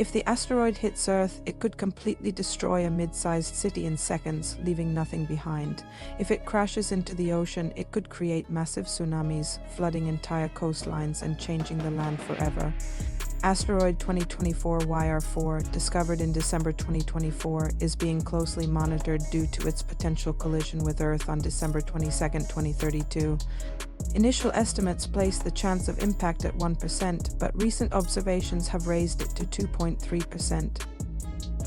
If the asteroid hits Earth, it could completely destroy a mid-sized city in seconds, leaving nothing behind. If it crashes into the ocean, it could create massive tsunamis, flooding entire coastlines and changing the land forever. Asteroid 2024 YR4, discovered in December 2024, is being closely monitored due to its potential collision with Earth on December 22, 2032. Initial estimates place the chance of impact at 1%, but recent observations have raised it to 2.3%.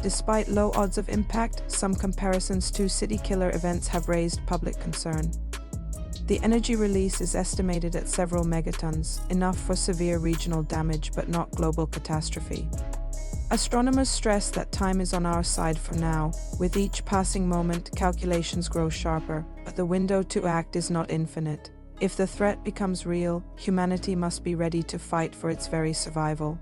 Despite low odds of impact, some comparisons to city killer events have raised public concern. The energy release is estimated at several megatons, enough for severe regional damage but not global catastrophe. Astronomers stress that time is on our side for now. With each passing moment, calculations grow sharper, but the window to act is not infinite. If the threat becomes real, humanity must be ready to fight for its very survival.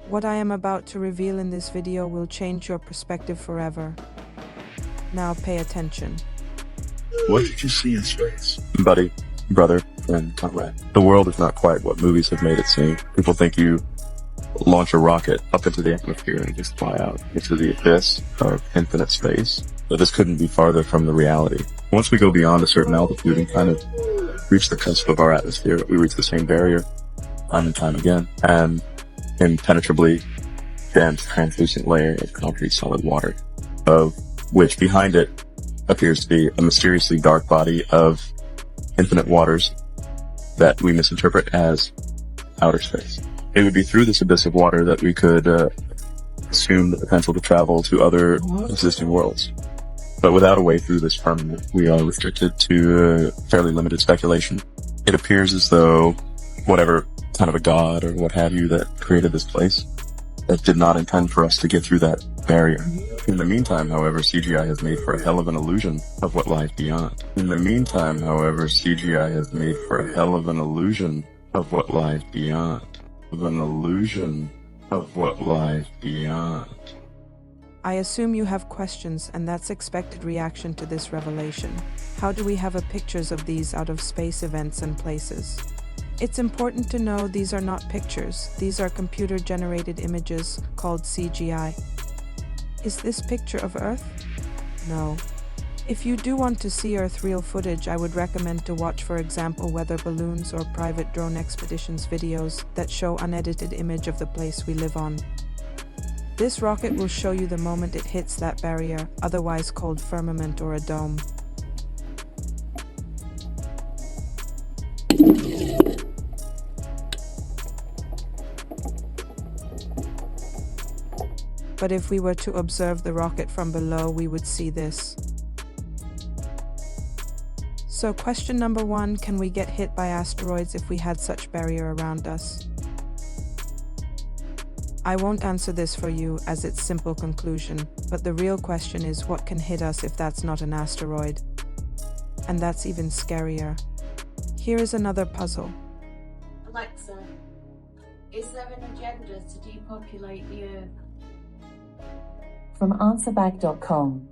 What I am about to reveal in this video will change your perspective forever. Now pay attention. What did you see in space? Buddy, brother, friend, comrade. The world is not quite what movies have made it seem. People think you launch a rocket up into the atmosphere and just fly out into the abyss of infinite space. But this couldn't be farther from the reality. Once we go beyond a certain altitude and kind of reach the cusp of our atmosphere, we reach the same barrier time and time again, and impenetrably dense, translucent layer of concrete solid water, of which behind it appears to be a mysteriously dark body of infinite waters that we misinterpret as outer space. It would be through this abyss of water that we could assume the potential to travel to other existing worlds. But without a way through this firmament, we are restricted to fairly limited speculation. It appears as though whatever kind of a god or what have you that created this place, that did not intend for us to get through that barrier. In the meantime, however, CGI has made for a hell of an illusion of what lies beyond. In the meantime, however, CGI has made for a hell of an illusion of what lies beyond. Of an illusion of what lies beyond. I assume you have questions, and that's expected reaction to this revelation. How do we have pictures of these out-of-space events and places? It's important to know these are not pictures. These are computer-generated images called CGI. Is this picture of Earth? No. If you do want to see Earth real footage, I would recommend to watch, for example, weather balloons or private drone expeditions videos that show unedited image of the place we live on. This rocket will show you the moment it hits that barrier, otherwise called firmament or a dome. But if we were to observe the rocket from below, we would see this. So question number 1, can we get hit by asteroids if we had such barrier around us? I won't answer this for you as it's simple conclusion, but the real question is what can hit us if that's not an asteroid? And that's even scarier. Here is another puzzle. Alexa, is there an agenda to depopulate the Earth? From answerbag.com.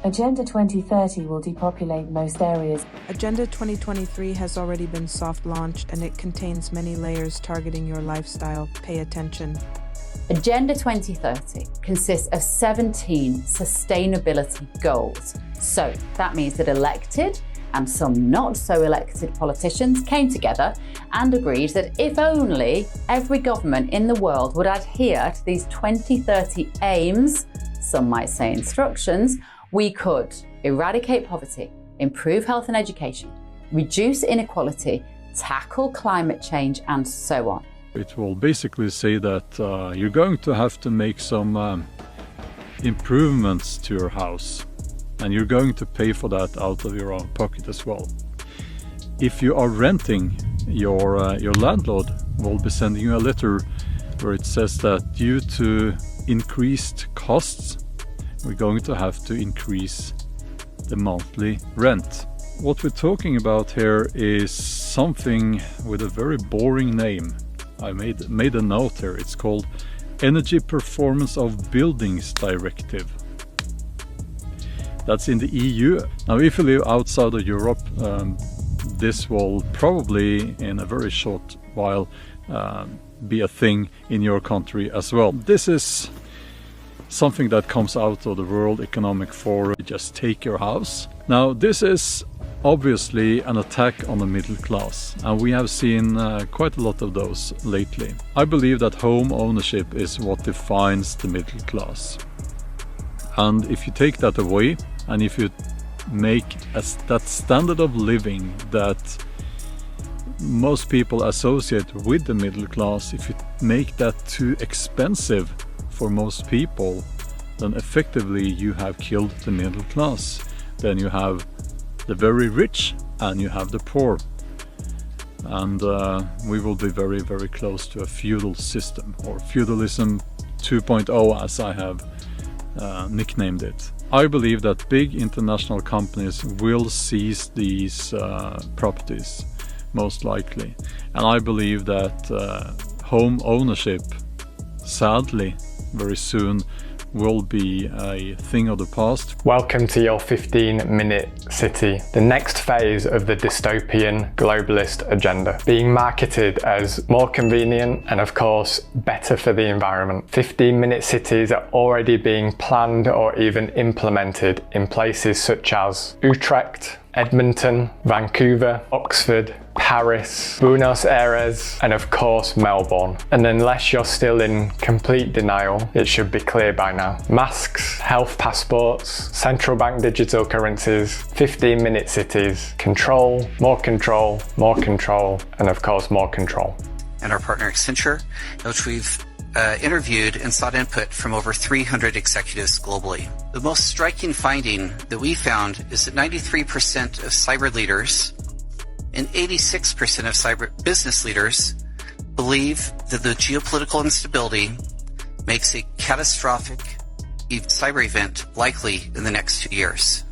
Agenda 2030 will depopulate most areas. Agenda 2023 has already been soft launched and it contains many layers targeting your lifestyle. Pay attention. Agenda 2030 consists of 17 sustainability goals. So that means that elected and some not so elected politicians came together and agreed that if only every government in the world would adhere to these 2030 aims, some might say instructions, we could eradicate poverty, improve health and education, reduce inequality, tackle climate change, and so on. It will basically say that you're going to have to make some improvements to your house, and you're going to pay for that out of your own pocket as well. If you are renting, your landlord will be sending you a letter where it says that due to increased costs, we're going to have to increase the monthly rent. What we're talking about here is something with a very boring name. I made a note here. It's called Energy Performance of Buildings Directive. That's in the EU. Now, if you live outside of Europe, this will probably in a very short while be a thing in your country as well. This is something that comes out of the World Economic Forum. Just take your house. Now, this is obviously an attack on the middle class, and we have seen quite a lot of those lately. I believe that home ownership is what defines the middle class. And if you take that away, and if you make that standard of living that most people associate with the middle class, if you make that too expensive for most people, then effectively you have killed the middle class. Then you have the very rich and you have the poor. And we will be very, very close to a feudal system, or feudalism 2.0 as I have nicknamed it. I believe that big international companies will seize these properties, most likely. And I believe that home ownership, sadly, very soon will be a thing of the past. Welcome to your 15-minute city, the next phase of the dystopian globalist agenda, being marketed as more convenient and of course better for the environment. 15-minute cities are already being planned or even implemented in places such as Utrecht, Edmonton, Vancouver, Oxford, Paris, Buenos Aires, and of course Melbourne. And unless you're still in complete denial, it should be clear by now. Masks, health passports, central bank digital currencies, 15-minute cities, control, and of course more control. And our partner Accenture, which we've interviewed and sought input from over 300 executives globally. The most striking finding that we found is that 93% of cyber leaders and 86% of cyber business leaders believe that the geopolitical instability makes a catastrophic cyber event likely in the next 2 years.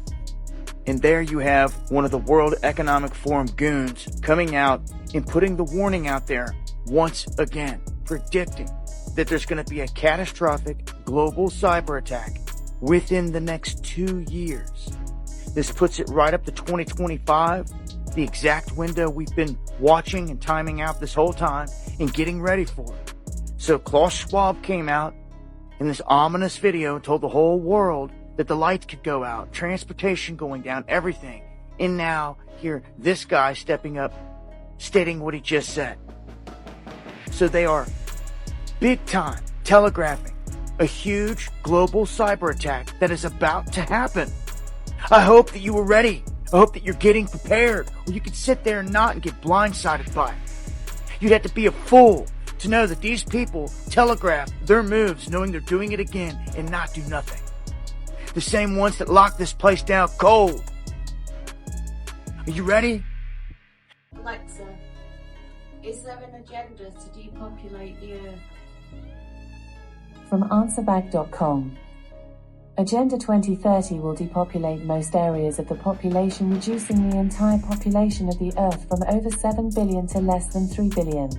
And there you have one of the World Economic Forum goons coming out and putting the warning out there once again, predicting that there's going to be a catastrophic global cyber attack within the next 2 years. This puts it right up to 2025, the exact window we've been watching and timing out this whole time and getting ready for it. So Klaus Schwab came out in this ominous video and told the whole world that the lights could go out, transportation going down, everything. And now here, this guy stepping up, stating what he just said. So they are big time telegraphing a huge global cyber attack that is about to happen. I hope that you were ready. I hope that you're getting prepared, or you could sit there and not and get blindsided by it. You'd have to be a fool to know that these people telegraph their moves knowing they're doing it again and not do nothing. The same ones that locked this place down cold. Are you ready? Alexa, is there an agenda to depopulate the Earth? From answerbag.com. Agenda 2030 will depopulate most areas of the population, reducing the entire population of the Earth from over 7 billion to less than 3 billion.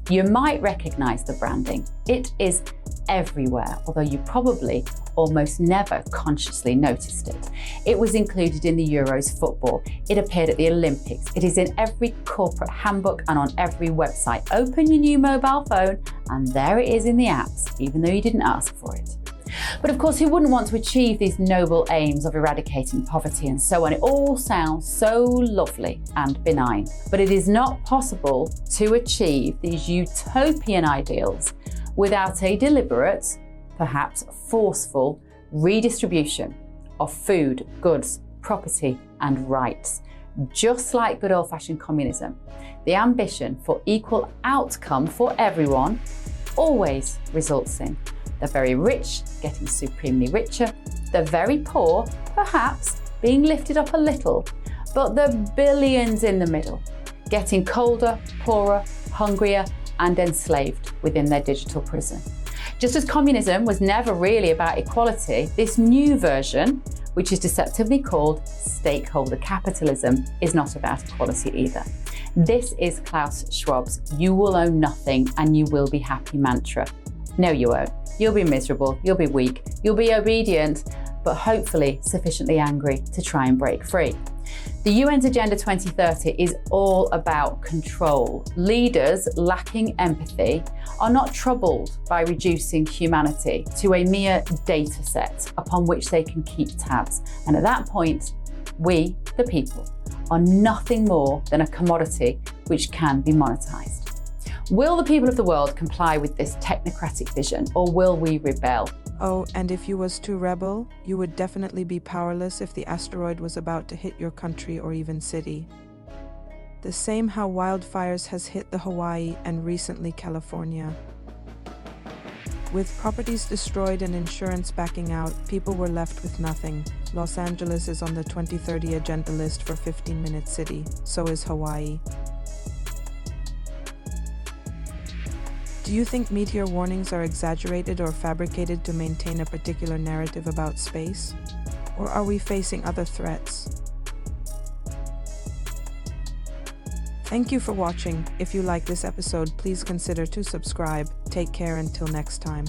You might recognise the branding. It is everywhere, although you probably almost never consciously noticed it. It was included in the Euros football. It appeared at the Olympics. It is in every corporate handbook and on every website. Open your new mobile phone and there it is in the apps, even though you didn't ask for it. But of course, who wouldn't want to achieve these noble aims of eradicating poverty and so on? It all sounds so lovely and benign, but it is not possible to achieve these utopian ideals without a deliberate, perhaps forceful, redistribution of food, goods, property and rights. Just like good old-fashioned communism, the ambition for equal outcome for everyone always results in the very rich getting supremely richer, the very poor perhaps being lifted up a little, but the billions in the middle getting colder, poorer, hungrier and enslaved within their digital prison. Just as communism was never really about equality, this new version, which is deceptively called stakeholder capitalism, is not about equality either. This is Klaus Schwab's "you will own nothing and you will be happy" mantra. No, you won't. You'll be miserable, you'll be weak, you'll be obedient, but hopefully sufficiently angry to try and break free. The UN's Agenda 2030 is all about control. Leaders lacking empathy are not troubled by reducing humanity to a mere data set upon which they can keep tabs. And at that point, we, the people, are nothing more than a commodity which can be monetized. Will the people of the world comply with this technocratic vision, or will we rebel? Oh, and if you was to rebel, you would definitely be powerless if the asteroid was about to hit your country or even city. The same how wildfires has hit the Hawaii and recently California. With properties destroyed and insurance backing out, people were left with nothing. Los Angeles is on the 2030 agenda list for 15-minute city, so is Hawaii. Do you think meteor warnings are exaggerated or fabricated to maintain a particular narrative about space? Or are we facing other threats? Thank you for watching. If you like this episode, please consider to subscribe. Take care until next time.